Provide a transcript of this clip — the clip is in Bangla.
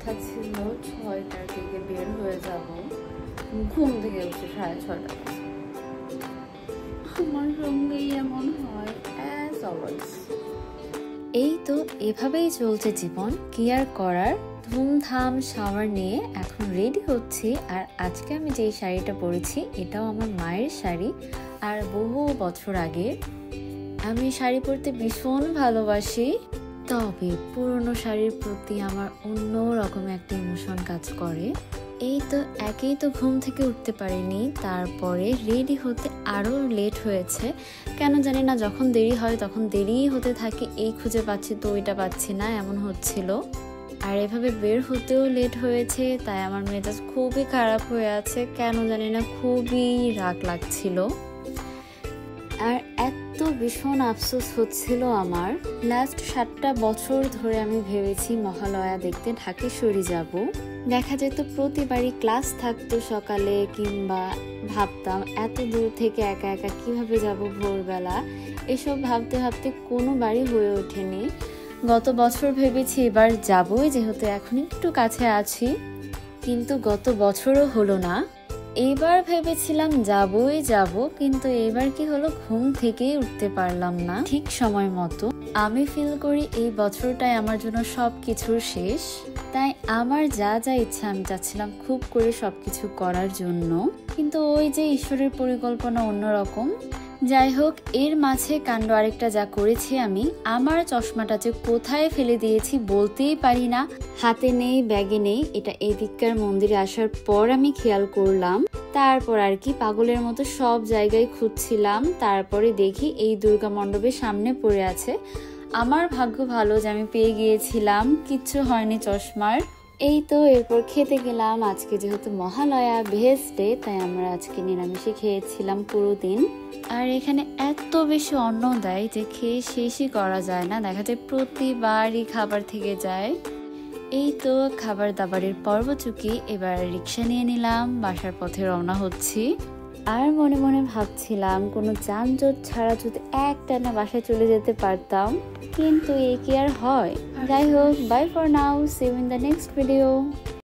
কথা ছিল 6টার দিকে বের হয়ে যাব। ঘুম থেকে উঠে 6:30 আমার সঙ্গেই এমন হয় অ্যাজ অলওয়েজ। এই তো এভাবেই চলছে জীবন, কি আর করার। ধুমধাম শাওয়ার নিয়ে এখন রেডি হচ্ছি। আর আজকে আমি যেই শাড়িটা পরেছি এটাও আমার মায়ের শাড়ি, আর বহু বছর আগে। আমি শাড়ি পরতে ভীষণ ভালোবাসি, তবে পুরনো শাড়ির প্রতি আমার অন্য রকম একটা ইমোশন কাজ করে। এই তো একেই তো ঘুম থেকে উঠতে পারিনি, তারপরে রেডি হতে আরও লেট হয়েছে। কেন জানি না, যখন দেরি হয় তখন দেরিই হতে থাকে। এই খুঁজে পাচ্ছি তো ওইটা পাচ্ছি না, এমন হচ্ছিল। আর এভাবে বের হতেও লেট হয়েছে, তাই আমার মেজাজ খুবই খারাপ হয়ে আছে। কেন জানি না, খুবই রাগ লাগছিল। আর এত ভীষণ আফসোস হচ্ছিল আমার। লাস্ট 7টা বছর ধরে আমি ভেবেছি মহালয়া দেখতে ঢাকেশ্বরী যাব। দেখা যেত প্রতিবারই ক্লাস থাকতো সকালে, কিংবা ভাবতাম এত দূর থেকে একা একা কিভাবে যাব ভোরবেলা। এসব ভাবতে ভাবতে কোনো বাড়ি হয়ে ওঠেনি। গত বছর ভেবেছি এবার যাবই, যেহেতু এখন একটু কাছে আছি, কিন্তু গত বছরও হলো না। এইবার ভেবেছিলাম যাবই যাব, কিন্তু এবার কি হলো, ঘুম থেকেই উঠতে পারলাম না ঠিক সময় মতো। আমি ফিল করি এই বছরটাই আমার জন্য সবকিছুর শেষ। তাই আমার যা যা ইচ্ছা আমি চাচ্ছিলাম খুব করে সবকিছু করার জন্য, কিন্তু ওই যে ঈশ্বরের পরিকল্পনা অন্যরকম। যাই হোক, এর মাঝে কাণ্ড আরেকটা যা করেছি আমি, আমার চশমাটা যে কোথায় ফেলে দিয়েছি বলতেই পারি না। হাতে নেই, ব্যাগে নেই। এটা এদিককার মন্দিরে আসার পর আমি খেয়াল করলাম। তারপর আর কি পাগলের মতো সব জায়গায় খুঁজছিলাম। তারপরে দেখি এই দুর্গা মণ্ডপের সামনে পড়ে আছে। আমার ভাগ্য ভালো যে আমি পেয়ে গিয়েছিলাম, কিচ্ছু হয়নি চশমার। এই তো এরপর খেতে গেলাম। আজকে যেহেতু মহালয়া ভেজ ডে, তাই আমরা আজকে নিরামিষে খেয়েছিলাম পুরো দিন। আর এখানে এত বেশি অন্ন দেয় যে খেয়ে শেষই করা যায় না। দেখা যায় প্রতিবারই খাবার থেকে যায়। এই তো খাবার দাবারের পর্ব চুকি, এবার রিক্সা নিয়ে নিলাম, বাসার পথে রওনা হচ্ছি। আর মনে মনে ভাবছিলাম কোনো যানজট ছাড়া যদি একটানা বাসায় চলে যেতে পারতাম, কিন্তু এই কি আর হয়। যাই হোক, bye for now, see you in the next video.